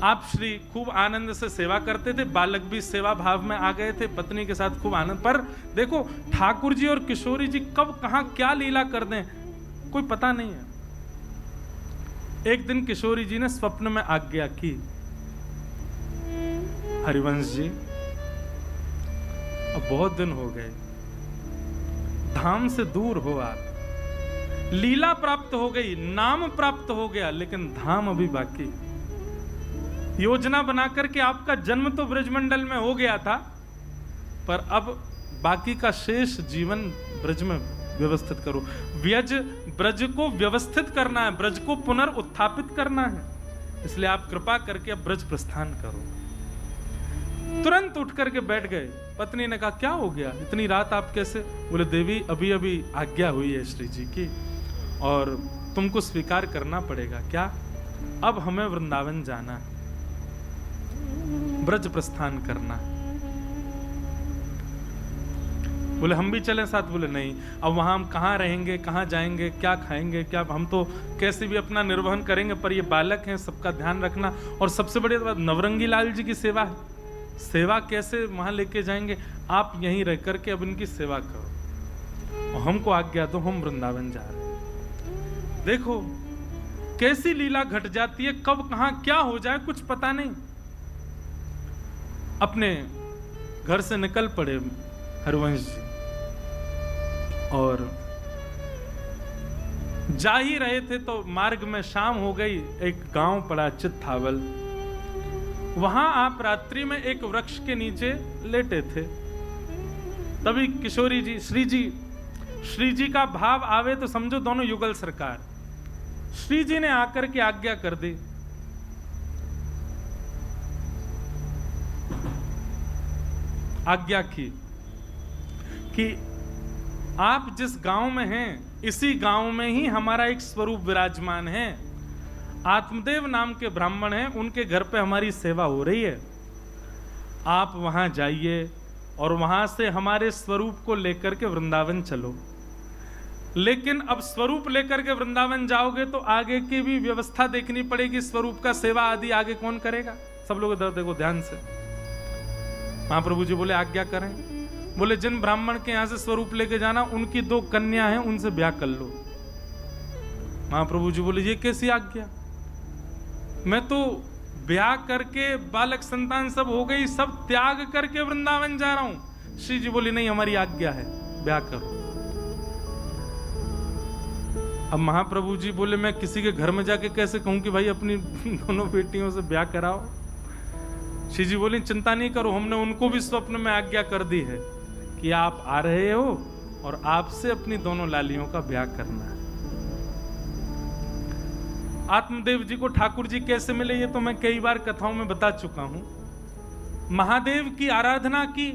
आप श्री खूब आनंद से सेवा करते थे, बालक भी सेवा भाव में आ गए थे, पत्नी के साथ खूब आनंद। पर देखो ठाकुर जी और किशोरी जी कब कहां क्या लीला कर दें कोई पता नहीं है। एक दिन किशोरी जी ने स्वप्न में आज्ञा की, हरिवंश जी अब बहुत दिन हो गए, धाम से दूर हो आप, लीला प्राप्त हो गई, नाम प्राप्त हो गया, लेकिन धाम अभी बाकी। योजना बना करके आपका जन्म तो ब्रजमंडल में हो गया था, पर अब बाकी का शेष जीवन ब्रज में व्यवस्थित करो। ब्रज को व्यवस्थित करना है, ब्रज को पुनर्उत्थापित करना है, इसलिए आप कृपा करके अब ब्रज प्रस्थान करो। तुरंत उठ करके बैठ गए। पत्नी ने कहा क्या हो गया, इतनी रात आप कैसे? बोले देवी अभी अभी आज्ञा हुई है श्री जी की और तुमको स्वीकार करना पड़ेगा। क्या? अब हमें वृंदावन जाना है, ब्रज प्रस्थान करना। बोले हम भी चलें साथ? बोले नहीं, अब वहां हम कहां रहेंगे, कहां जाएंगे, क्या खाएंगे, क्या, हम तो कैसे भी अपना निर्वहन करेंगे, पर ये बालक हैं, सबका ध्यान रखना। और सबसे बड़ी बात नवरंगी लाल जी की सेवा है, सेवा कैसे वहां लेके जाएंगे? आप यहीं रह करके अब इनकी सेवा करो और हमको आज्ञा दो, हम वृंदावन जा रहे हैं। देखो कैसी लीला घट जाती है, कब कहां क्या हो जाए कुछ पता नहीं। अपने घर से निकल पड़े हरवंश जी और जा ही रहे थे तो मार्ग में शाम हो गई। एक गांव पड़ा चित्थावल, वहां आप रात्रि में एक वृक्ष के नीचे लेटे थे। तभी किशोरी जी श्री जी का भाव आवे तो समझो दोनों युगल सरकार। श्री जी ने आकर के आज्ञा कर दी, आज्ञा की कि आप जिस गांव में हैं इसी गांव में ही हमारा एक स्वरूप विराजमान है, आत्मदेव नाम के ब्राह्मण हैं, उनके घर पे हमारी सेवा हो रही है। आप वहां जाइए और वहां से हमारे स्वरूप को लेकर के वृंदावन चलो। लेकिन अब स्वरूप लेकर के वृंदावन जाओगे तो आगे की भी व्यवस्था देखनी पड़ेगी, स्वरूप का सेवा आदि आगे कौन करेगा? सब लोग इधर देखो ध्यान से। महाप्रभु जी बोले आज्ञा करें। बोले जिन ब्राह्मण के यहां से स्वरूप लेके जाना उनकी 2 कन्या हैं, उनसे ब्याह कर लो। महाप्रभु जी बोले ये कैसी आज्ञा, मैं तो ब्याह करके बालक संतान सब हो गई, सब त्याग करके वृंदावन जा रहा हूं। श्री जी बोली नहीं हमारी आज्ञा है, ब्याह करो। अब महाप्रभु जी बोले मैं किसी के घर में जाके कैसे कहूं कि भाई अपनी दोनों बेटियों से ब्याह कराओ। श्री जी बोली चिंता नहीं करो, हमने उनको भी स्वप्न में आज्ञा कर दी है कि आप आ रहे हो और आपसे अपनी दोनों लालियों का ब्याह करना है। आत्मदेव जी को ठाकुर जी कैसे मिले ये तो मैं कई बार कथाओं में बता चुका हूं। महादेव की आराधना की,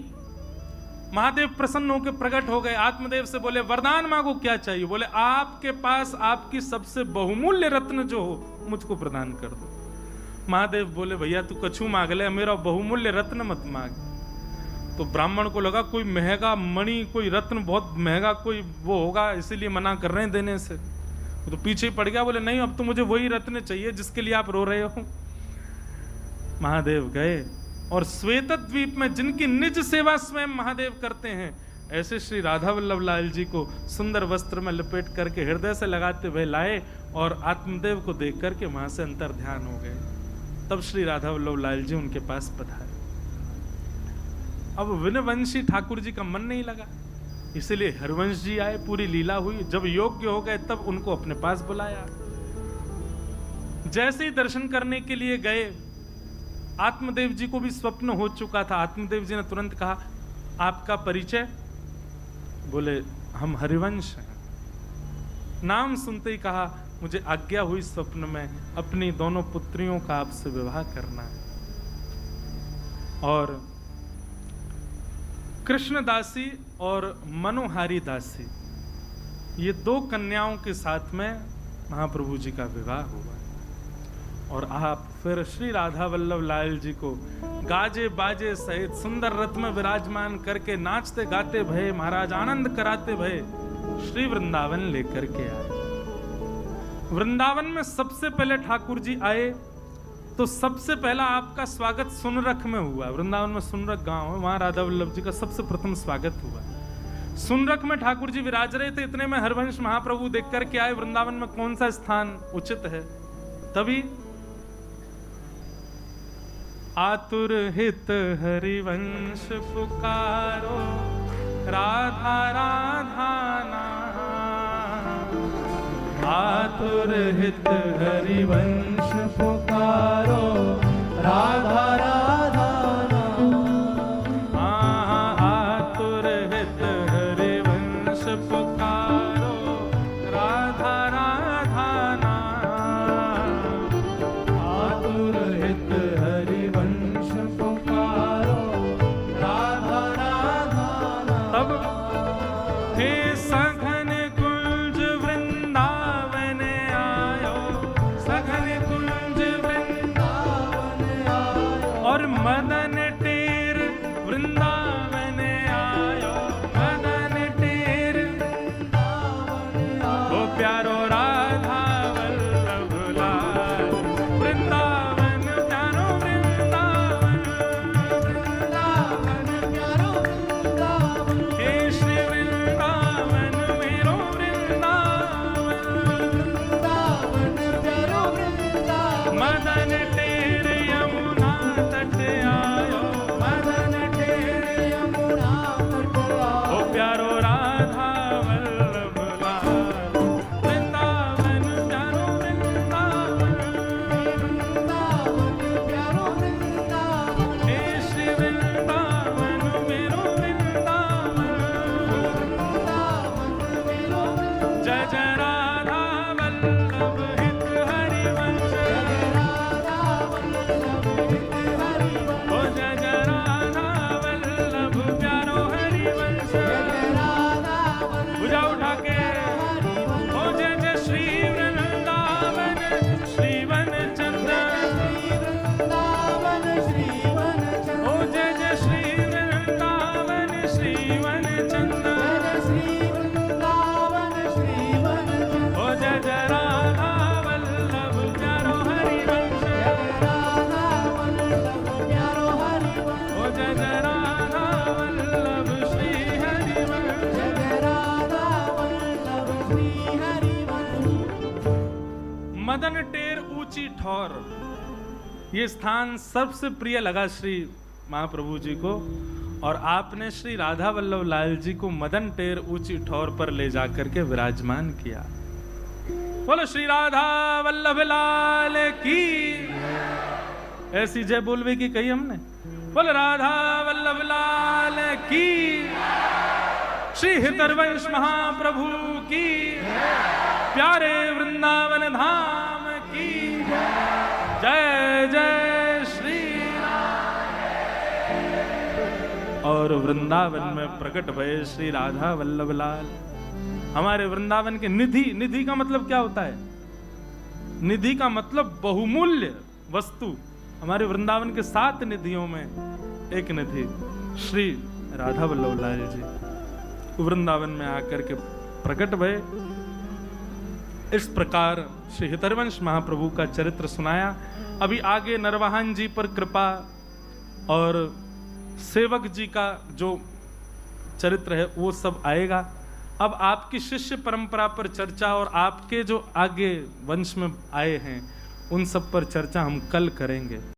महादेव प्रसन्न होकर प्रकट हो गए। आत्मदेव से बोले वरदान मांगो, क्या चाहिए? बोले आपके पास आपकी सबसे बहुमूल्य रत्न जो हो मुझको प्रदान कर दो। महादेव बोले भैया तू कछु मांग ले, मेरा बहुमूल्य रत्न मत मांग। तो ब्राह्मण को लगा कोई महंगा मणि, कोई रत्न बहुत महंगा कोई वो होगा, इसीलिए मना कर रहे हैं देने से। तो पीछे पड़ गया, बोले नहीं अब तो मुझे वही रत्न चाहिए जिसके लिए आप रो रहे हो। महादेव गए और श्वेत द्वीप में जिनकी निज सेवा स्वयं महादेव करते हैं, ऐसे श्री राधा वल्लभ लाल जी को सुंदर वस्त्र में लपेट करके हृदय से लगाते हुए लाए और आत्मदेव को देख करके वहां से अंतर ध्यान हो गए। तब श्री राधा वल्लभ लाल जी उनके पास पधारे। अब विनवंशी ठाकुर जी का मन नहीं लगा, इसलिए हरवंश जी आए, पूरी लीला हुई। जब योग्य हो गए तब उनको अपने पास बुलाया। जैसे ही दर्शन करने के लिए गए, आत्मदेव जी को भी स्वप्न हो चुका था। आत्मदेव जी ने तुरंत कहा आपका परिचय? बोले हम हरिवंश हैं। नाम सुनते ही कहा मुझे आज्ञा हुई स्वप्न में अपनी दोनों पुत्रियों का आपसे विवाह करना है। और कृष्णदासी और मनोहारी दासी, ये 2 कन्याओं के साथ में महाप्रभु जी का विवाह हुआ। और आप फिर श्री राधा वल्लभ लाल जी को गाजे बाजे सहित सुंदर रथ में विराजमान करके नाचते गाते भये, महाराज आनंद कराते भये श्री वृंदावन लेकर के आए। वृंदावन में सबसे पहले ठाकुर जी आए तो सबसे पहला आपका स्वागत सुनरख में हुआ। वृंदावन में सुनरख गांव है, वहां राधा वल्लभ जी का सबसे प्रथम स्वागत हुआ। सुनरख में ठाकुर जी विराज रहे थे, इतने में हरवंश महाप्रभु देख करके आए वृंदावन में कौन सा स्थान उचित है। तभी आतुर हित हरिवंश पुकारो, राधा राधा नाम। आतुर हित हरिवंश पुकारो, राधा राधा नाम। आतुर हित हरिवंश पुकारो, राधा राधा नाम। आतुर हित हरिवंश पुकारो, राधा राधा नाम। तब हे सघन कुंज वृंदावन आयो, सघन कुंज वृंदावन आयो। और मदन टेर वृंदावन आयो, मदन टेर वृंदावन आयो। ओ प्यारो राधा वल्लभ लाल, वृंदावन प्यारो वृंदावन, वृंदावन प्यारो वृंदावन। हे श्री वृंदावन मेरो वृंदावन, वृंदावन प्यारो वृंदावन। मदन टेर यमुना तट आयो, मदन टेर यमुना तट आयो। ओ प्यारो राधा वल्लभ लाल, वृंदावन प्यारो वृंदावन, वृंदावन प्यारो वृंदावन। हे श्री वृंदावन मेरो वृंदावन, वृंदावन मेरो वृंदावन। जय जय राधा वल्लभ हित हरिवंश, जय राधा वल्लभ हित हरिवंश। ओ जय जय राधा वल्लभ प्यारो हरिवंश, जय राधा वल्लभ। भुजा उठा के ओ जय जय श्री वृंदावन श्रीवन चंद्र, श्री वृंदावन श्रीवन चंद्र। ओ जय जय श्री वृंदावन श्रीवन चंद्र, श्री वृंदावन श्रीवन चंद्र। ओ जय जय राधा वल्लभ प्यारो हरिवंश, जय राधा वल्लभ प्यारो हरिवंश। ओ जय जय राधा वल्लभ श्री हरिवंश, जय राधा वल्लभ श्री हरिवंश। मदन टेर ऊंची ठौर, ये स्थान सबसे प्रिय लगा श्री महाप्रभु जी को। और आपने श्री राधा वल्लभ लाल जी को मदन टेर ऊंची ठौर पर ले जाकर के विराजमान किया। बोलो श्री राधा वल्लभ लाल की। ऐसी जय बोलवे की कही हमने। बोलो राधा वल्लभ लाल की। श्री हितरवंश महाप्रभु की। प्यारे वृंदावन धाम की जय जय श्री राम। और वृंदावन में प्रकट भये श्री राधा वल्लभ लाल, हमारे वृंदावन के निधि। निधि का मतलब क्या होता है? निधि का मतलब बहुमूल्य वस्तु। हमारे वृंदावन के 7 निधियों में एक निधि श्री राधा वल्लभ लाल जी वृंदावन में आकर के प्रकट भये। इस प्रकार श्री हितरवंश महाप्रभु का चरित्र सुनाया। अभी आगे नरवाहन जी पर कृपा और सेवक जी का जो चरित्र है वो सब आएगा। अब आपकी शिष्य परंपरा पर चर्चा और आपके जो आगे वंश में आए हैं उन सब पर चर्चा हम कल करेंगे।